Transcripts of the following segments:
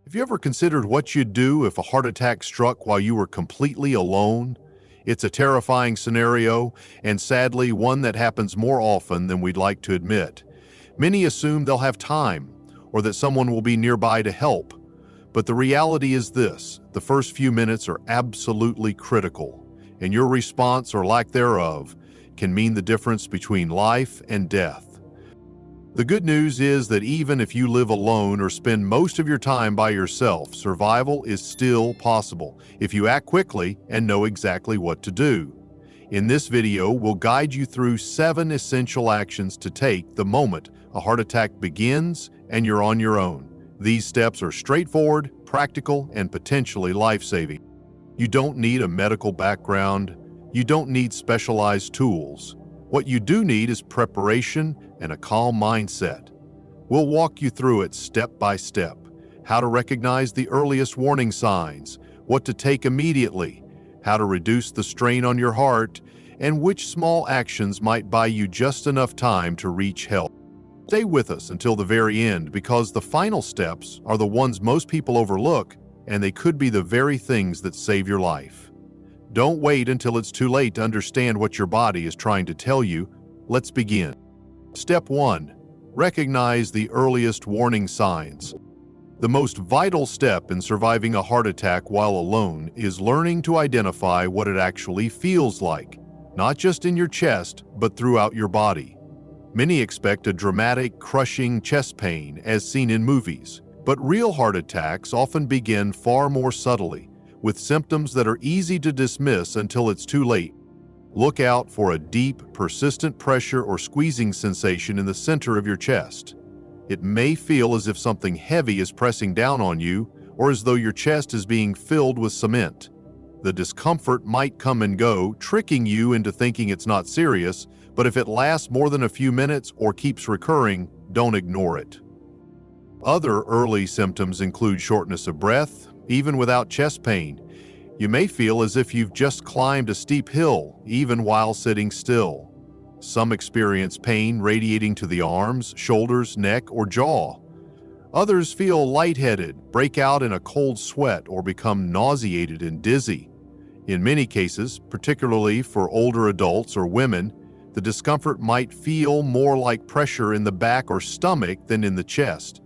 Have you ever considered what you'd do if a heart attack struck while you were completely alone? It's a terrifying scenario, and sadly, one that happens more often than we'd like to admit. Many assume they'll have time, or that someone will be nearby to help. But the reality is this: the first few minutes are absolutely critical, and your response or lack thereof can mean the difference between life and death. The good news is that even if you live alone or spend most of your time by yourself, survival is still possible if you act quickly and know exactly what to do. In this video, we'll guide you through 7 essential actions to take the moment a heart attack begins and you're on your own. These steps are straightforward, practical, and potentially life-saving. You don't need a medical background. You don't need specialized tools. What you do need is preparation and a calm mindset. We'll walk you through it step by step: how to recognize the earliest warning signs, what to take immediately, how to reduce the strain on your heart, and which small actions might buy you just enough time to reach help. Stay with us until the very end, because the final steps are the ones most people overlook, and they could be the very things that save your life. Don't wait until it's too late to understand what your body is trying to tell you. Let's begin. Step 1. Recognize the earliest warning signs. The most vital step in surviving a heart attack while alone is learning to identify what it actually feels like, not just in your chest, but throughout your body. Many expect a dramatic, crushing chest pain as seen in movies, but real heart attacks often begin far more subtly, with symptoms that are easy to dismiss until it's too late. Look out for a deep, persistent pressure or squeezing sensation in the center of your chest. It may feel as if something heavy is pressing down on you, or as though your chest is being filled with cement. The discomfort might come and go, tricking you into thinking it's not serious, but if it lasts more than a few minutes or keeps recurring, don't ignore it. Other early symptoms include shortness of breath, even without chest pain. You may feel as if you've just climbed a steep hill, even while sitting still. Some experience pain radiating to the arms, shoulders, neck, or jaw. Others feel lightheaded, break out in a cold sweat, or become nauseated and dizzy. In many cases, particularly for older adults or women, the discomfort might feel more like pressure in the back or stomach than in the chest.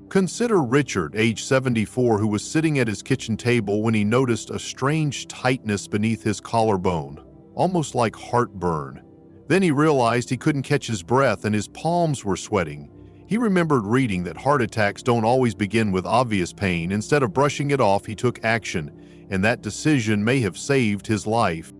Consider Richard, age 74, who was sitting at his kitchen table when he noticed a strange tightness beneath his collarbone, almost like heartburn. Then he realized he couldn't catch his breath and his palms were sweating. He remembered reading that heart attacks don't always begin with obvious pain. Instead of brushing it off, he took action, and that decision may have saved his life.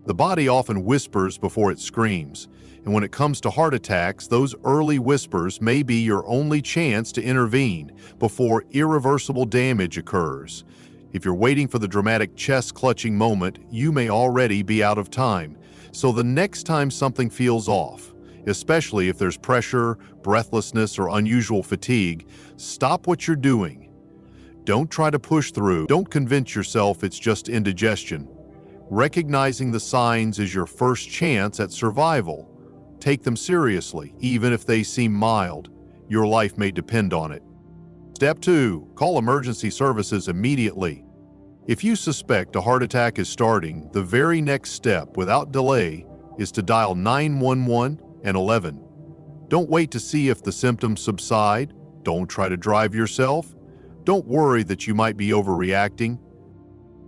The body often whispers before it screams, and when it comes to heart attacks, those early whispers may be your only chance to intervene before irreversible damage occurs. If you're waiting for the dramatic chest-clutching moment, you may already be out of time. So the next time something feels off, especially if there's pressure, breathlessness, or unusual fatigue, stop what you're doing. Don't try to push through. Don't convince yourself it's just indigestion. Recognizing the signs is your first chance at survival. Take them seriously, even if they seem mild. Your life may depend on it. Step 2. Call emergency services immediately. If you suspect a heart attack is starting, the very next step, without delay, is to dial 911 and 11. Don't wait to see if the symptoms subside. Don't try to drive yourself. Don't worry that you might be overreacting.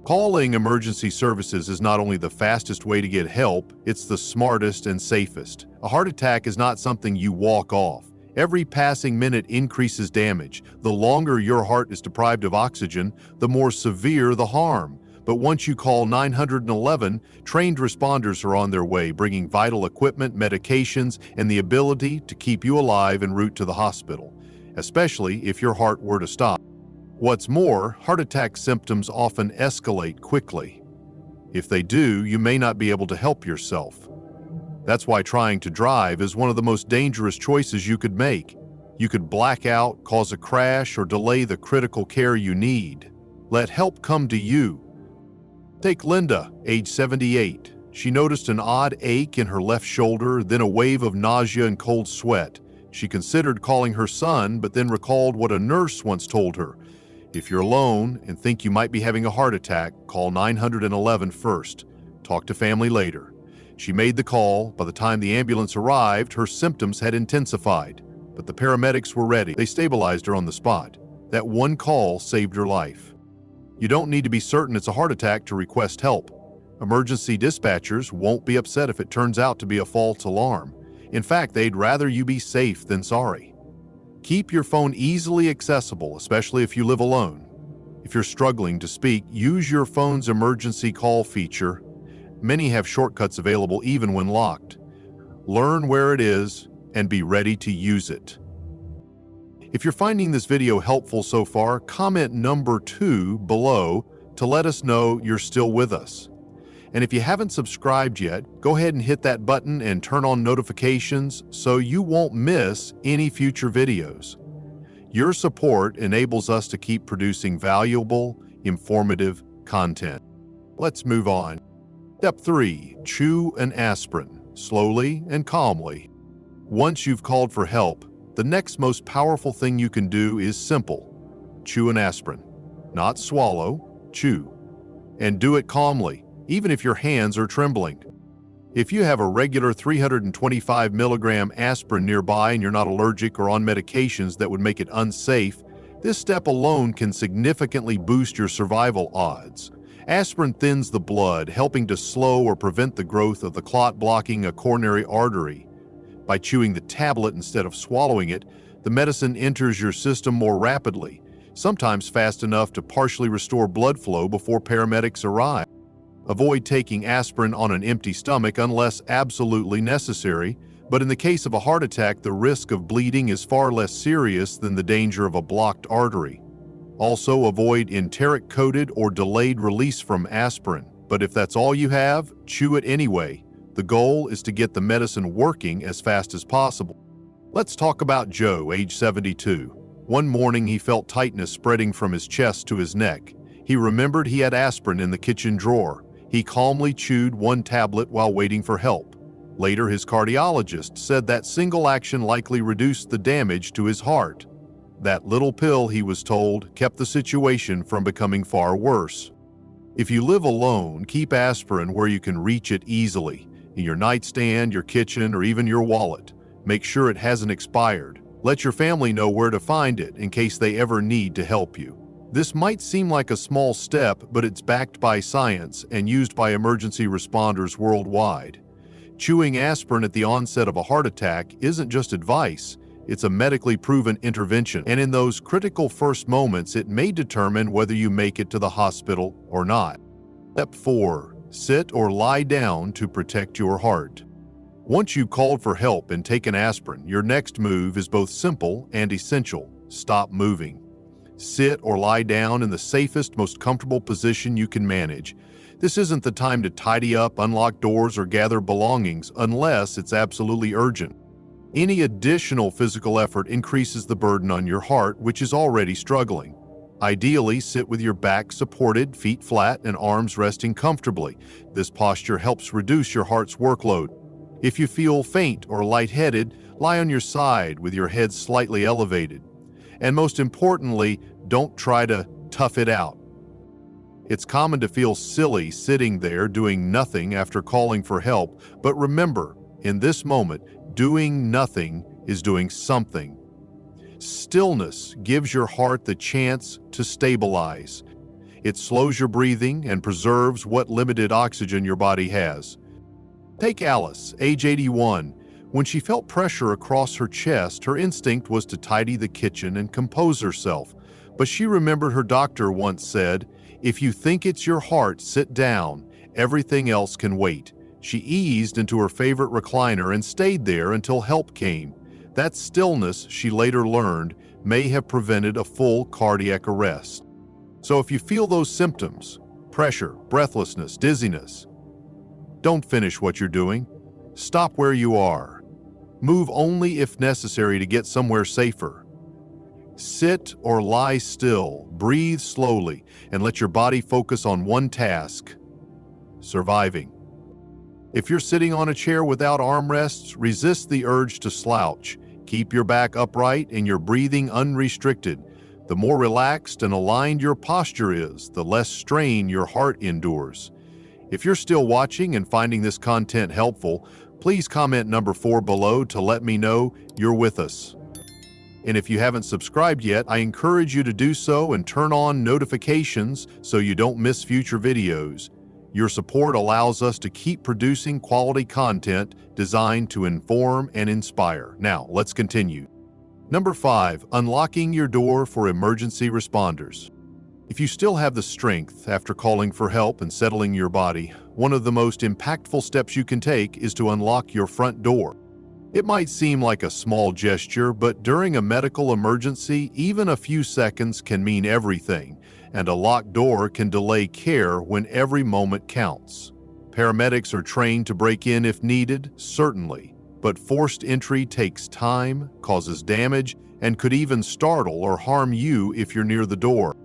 Calling emergency services is not only the fastest way to get help, it's the smartest and safest. A heart attack is not something you walk off. Every passing minute increases damage. The longer your heart is deprived of oxygen, the more severe the harm. But once you call 911, trained responders are on their way, bringing vital equipment, medications, and the ability to keep you alive en route to the hospital, especially if your heart were to stop. What's more, heart attack symptoms often escalate quickly. If they do, you may not be able to help yourself. That's why trying to drive is one of the most dangerous choices you could make. You could black out, cause a crash, or delay the critical care you need. Let help come to you. Take Linda, age 78. She noticed an odd ache in her left shoulder, then a wave of nausea and cold sweat. She considered calling her son, but then recalled what a nurse once told her. If you're alone and think you might be having a heart attack, call 911 first. Talk to family later. She made the call. By the time the ambulance arrived, her symptoms had intensified, but the paramedics were ready. They stabilized her on the spot. That one call saved her life. You don't need to be certain it's a heart attack to request help. Emergency dispatchers won't be upset if it turns out to be a false alarm. In fact, they'd rather you be safe than sorry. Keep your phone easily accessible, especially if you live alone. If you're struggling to speak, use your phone's emergency call feature. Many have shortcuts available even when locked. Learn where it is and be ready to use it. If you're finding this video helpful so far, comment number 2 below to let us know you're still with us. And if you haven't subscribed yet, go ahead and hit that button and turn on notifications so you won't miss any future videos. Your support enables us to keep producing valuable, informative content. Let's move on. Step 3. Chew an aspirin, slowly and calmly. Once you've called for help, the next most powerful thing you can do is simple. Chew an aspirin. Not swallow, chew. And do it calmly, even if your hands are trembling. If you have a regular 325 milligram aspirin nearby and you're not allergic or on medications that would make it unsafe, this step alone can significantly boost your survival odds. Aspirin thins the blood, helping to slow or prevent the growth of the clot blocking a coronary artery. By chewing the tablet instead of swallowing it, the medicine enters your system more rapidly, sometimes fast enough to partially restore blood flow before paramedics arrive. Avoid taking aspirin on an empty stomach unless absolutely necessary, but in the case of a heart attack, the risk of bleeding is far less serious than the danger of a blocked artery. Also, avoid enteric-coated or delayed release from aspirin, but if that's all you have, chew it anyway. The goal is to get the medicine working as fast as possible. Let's talk about Joe, age 72. One morning he felt tightness spreading from his chest to his neck. He remembered he had aspirin in the kitchen drawer. He calmly chewed one tablet while waiting for help. Later, his cardiologist said that single action likely reduced the damage to his heart. That little pill, he was told, kept the situation from becoming far worse. If you live alone, keep aspirin where you can reach it easily, in your nightstand, your kitchen, or even your wallet. Make sure it hasn't expired. Let your family know where to find it in case they ever need to help you. This might seem like a small step, but it's backed by science and used by emergency responders worldwide. Chewing aspirin at the onset of a heart attack isn't just advice, it's a medically proven intervention, and in those critical first moments, it may determine whether you make it to the hospital or not. Step 4. Sit or lie down to protect your heart. Once you've called for help and taken aspirin, your next move is both simple and essential. Stop moving. Sit or lie down in the safest, most comfortable position you can manage. This isn't the time to tidy up, unlock doors, or gather belongings unless it's absolutely urgent. Any additional physical effort increases the burden on your heart, which is already struggling. Ideally, sit with your back supported, feet flat, and arms resting comfortably. This posture helps reduce your heart's workload. If you feel faint or lightheaded, lie on your side with your head slightly elevated. And most importantly, don't try to tough it out. It's common to feel silly sitting there doing nothing after calling for help, but remember, in this moment, doing nothing is doing something. Stillness gives your heart the chance to stabilize. It slows your breathing and preserves what limited oxygen your body has. Take Alice, age 81. When she felt pressure across her chest, her instinct was to tidy the kitchen and compose herself. But she remembered her doctor once said, "If you think it's your heart, sit down. Everything else can wait." She eased into her favorite recliner and stayed there until help came. That stillness, she later learned, may have prevented a full cardiac arrest. So if you feel those symptoms, pressure, breathlessness, dizziness, don't finish what you're doing. Stop where you are. Move only if necessary to get somewhere safer. Sit or lie still, breathe slowly, and let your body focus on one task: surviving. If you're sitting on a chair without armrests, resist the urge to slouch. Keep your back upright and your breathing unrestricted. The more relaxed and aligned your posture is, the less strain your heart endures. If you're still watching and finding this content helpful, please comment number 4 below to let me know you're with us. And if you haven't subscribed yet, I encourage you to do so and turn on notifications so you don't miss future videos. Your support allows us to keep producing quality content designed to inform and inspire. Now, let's continue. Number 5, unlocking your door for emergency responders. If you still have the strength after calling for help and settling your body, one of the most impactful steps you can take is to unlock your front door. It might seem like a small gesture, but during a medical emergency, even a few seconds can mean everything, and a locked door can delay care when every moment counts. Paramedics are trained to break in if needed, certainly, but forced entry takes time, causes damage, and could even startle or harm you if you're near the door.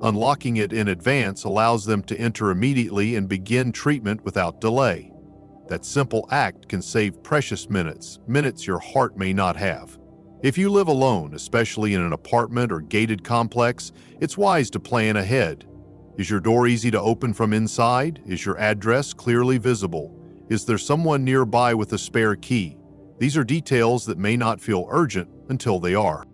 Unlocking it in advance allows them to enter immediately and begin treatment without delay. That simple act can save precious minutes your heart may not have. If you live alone, especially in an apartment or gated complex, it's wise to plan ahead. Is your door easy to open from inside? Is your address clearly visible? Is there someone nearby with a spare key? These are details that may not feel urgent until they are.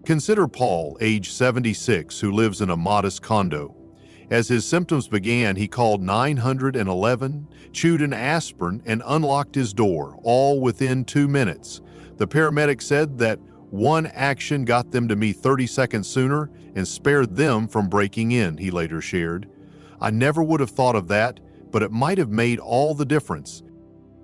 Consider Paul, age 76, who lives in a modest condo. As his symptoms began, he called 911, chewed an aspirin, and unlocked his door, all within 2 minutes. The paramedic said that one action got them to me 30 seconds sooner and spared them from breaking in, he later shared. I never would have thought of that, but it might have made all the difference.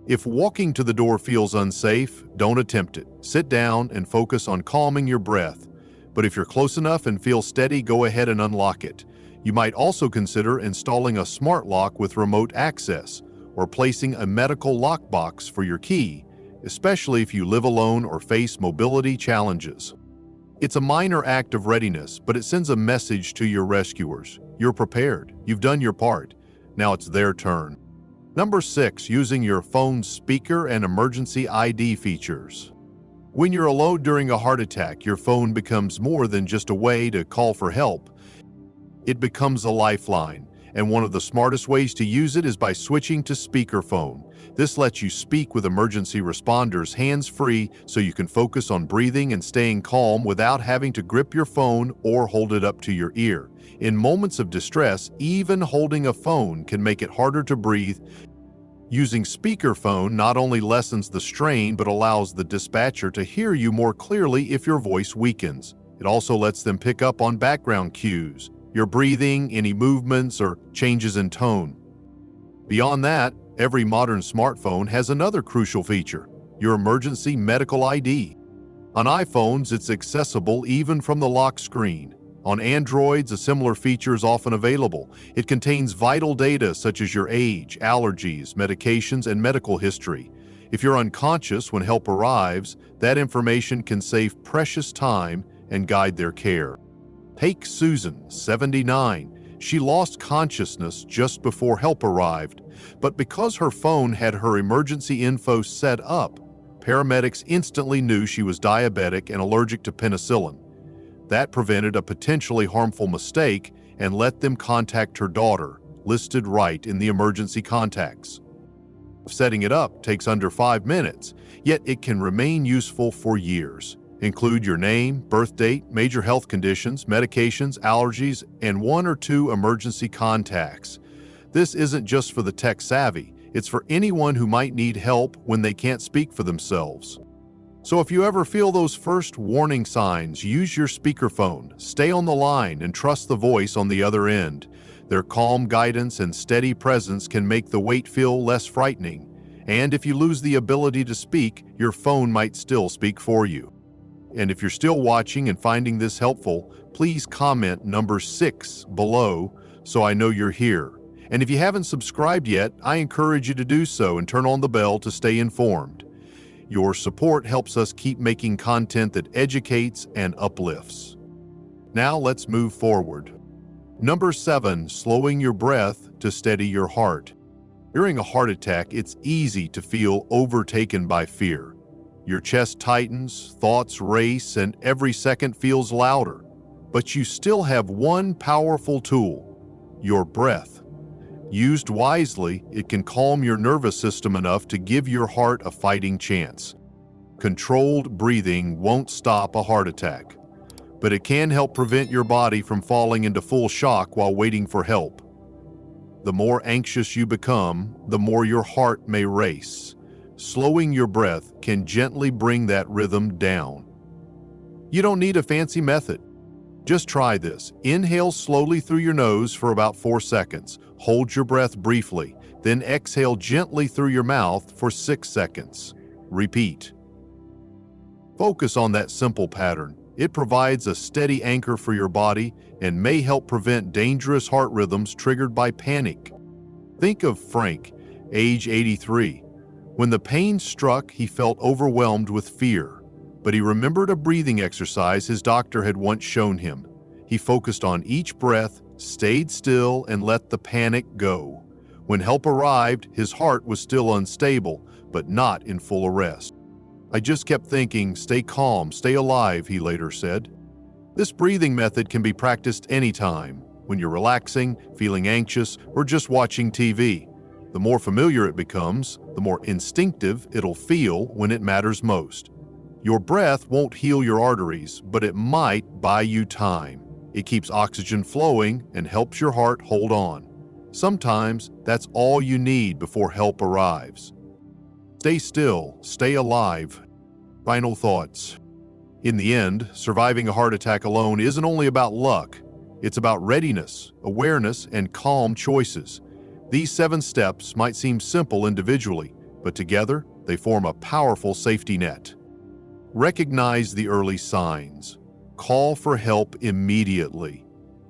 If walking to the door feels unsafe, don't attempt it. Sit down and focus on calming your breath. But if you're close enough and feel steady, go ahead and unlock it. You might also consider installing a smart lock with remote access or placing a medical lockbox for your key, especially if you live alone or face mobility challenges. It's a minor act of readiness, but it sends a message to your rescuers. You're prepared. You've done your part. Now it's their turn. Number 6, using your phone's speaker and emergency ID features. When you're alone during a heart attack, your phone becomes more than just a way to call for help. It becomes a lifeline, and one of the smartest ways to use it is by switching to speakerphone. This lets you speak with emergency responders hands-free so you can focus on breathing and staying calm without having to grip your phone or hold it up to your ear. In moments of distress, even holding a phone can make it harder to breathe. Using speakerphone not only lessens the strain but allows the dispatcher to hear you more clearly if your voice weakens. It also lets them pick up on background cues, your breathing, any movements, or changes in tone. Beyond that, every modern smartphone has another crucial feature, your emergency medical ID. On iPhones, it's accessible even from the lock screen. On Androids, a similar feature is often available. It contains vital data such as your age, allergies, medications, and medical history. If you're unconscious when help arrives, that information can save precious time and guide their care. Take Susan, 79. She lost consciousness just before help arrived, but because her phone had her emergency info set up, paramedics instantly knew she was diabetic and allergic to penicillin. That prevented a potentially harmful mistake and let them contact her daughter, listed right in the emergency contacts. Setting it up takes under 5 minutes, yet it can remain useful for years. Include your name, birth date, major health conditions, medications, allergies, and 1 or 2 emergency contacts. This isn't just for the tech-savvy, it's for anyone who might need help when they can't speak for themselves. So if you ever feel those first warning signs, use your speakerphone, stay on the line, and trust the voice on the other end. Their calm guidance and steady presence can make the wait feel less frightening. And if you lose the ability to speak, your phone might still speak for you. And if you're still watching and finding this helpful, please comment number 6 below so I know you're here. And if you haven't subscribed yet, I encourage you to do so and turn on the bell to stay informed. Your support helps us keep making content that educates and uplifts. Now let's move forward. Number 7, slowing your breath to steady your heart. During a heart attack, it's easy to feel overtaken by fear. Your chest tightens, thoughts race, and every second feels louder. But you still have one powerful tool: your breath. Used wisely, it can calm your nervous system enough to give your heart a fighting chance. Controlled breathing won't stop a heart attack, but it can help prevent your body from falling into full shock while waiting for help. The more anxious you become, the more your heart may race. Slowing your breath can gently bring that rhythm down. You don't need a fancy method. Just try this. Inhale slowly through your nose for about 4 seconds. Hold your breath briefly, then exhale gently through your mouth for 6 seconds. Repeat. Focus on that simple pattern. It provides a steady anchor for your body and may help prevent dangerous heart rhythms triggered by panic. Think of Frank, age 83. When the pain struck, he felt overwhelmed with fear, but he remembered a breathing exercise his doctor had once shown him. He focused on each breath, stayed still, and let the panic go. When help arrived, his heart was still unstable, but not in full arrest. "I just kept thinking, stay calm, stay alive," he later said. This breathing method can be practiced anytime, when you're relaxing, feeling anxious, or just watching TV. The more familiar it becomes, the more instinctive it'll feel when it matters most. Your breath won't heal your arteries, but it might buy you time. It keeps oxygen flowing and helps your heart hold on. Sometimes that's all you need before help arrives. Stay still, stay alive. Final thoughts. In the end, surviving a heart attack alone isn't only about luck. It's about readiness, awareness, and calm choices. These 7 steps might seem simple individually, but together they form a powerful safety net. Recognize the early signs. Call for help immediately.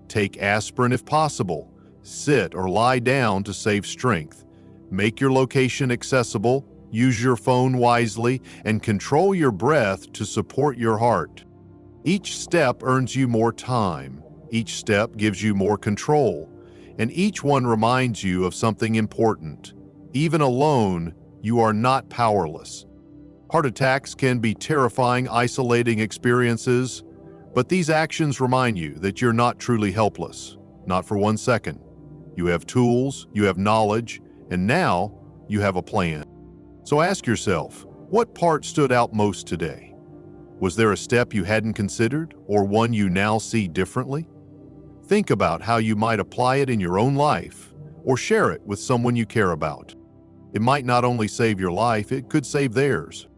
Take aspirin if possible. Sit or lie down to save strength. Make your location accessible. Use your phone wisely, and control your breath to support your heart. Each step earns you more time. Each step gives you more control. And each one reminds you of something important. Even alone, you are not powerless. Heart attacks can be terrifying, isolating experiences, but these actions remind you that you're not truly helpless, not for 1 second. You have tools, you have knowledge, and now you have a plan. So ask yourself, what part stood out most today? Was there a step you hadn't considered, or one you now see differently? Think about how you might apply it in your own life, or share it with someone you care about. It might not only save your life, it could save theirs.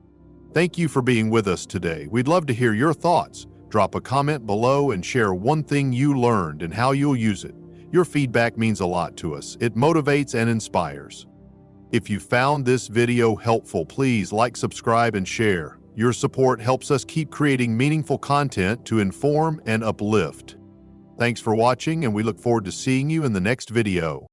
Thank you for being with us today. We'd love to hear your thoughts. Drop a comment below and share one thing you learned and how you'll use it. Your feedback means a lot to us. It motivates and inspires. If you found this video helpful, please like, subscribe, and share. Your support helps us keep creating meaningful content to inform and uplift. Thanks for watching, and we look forward to seeing you in the next video.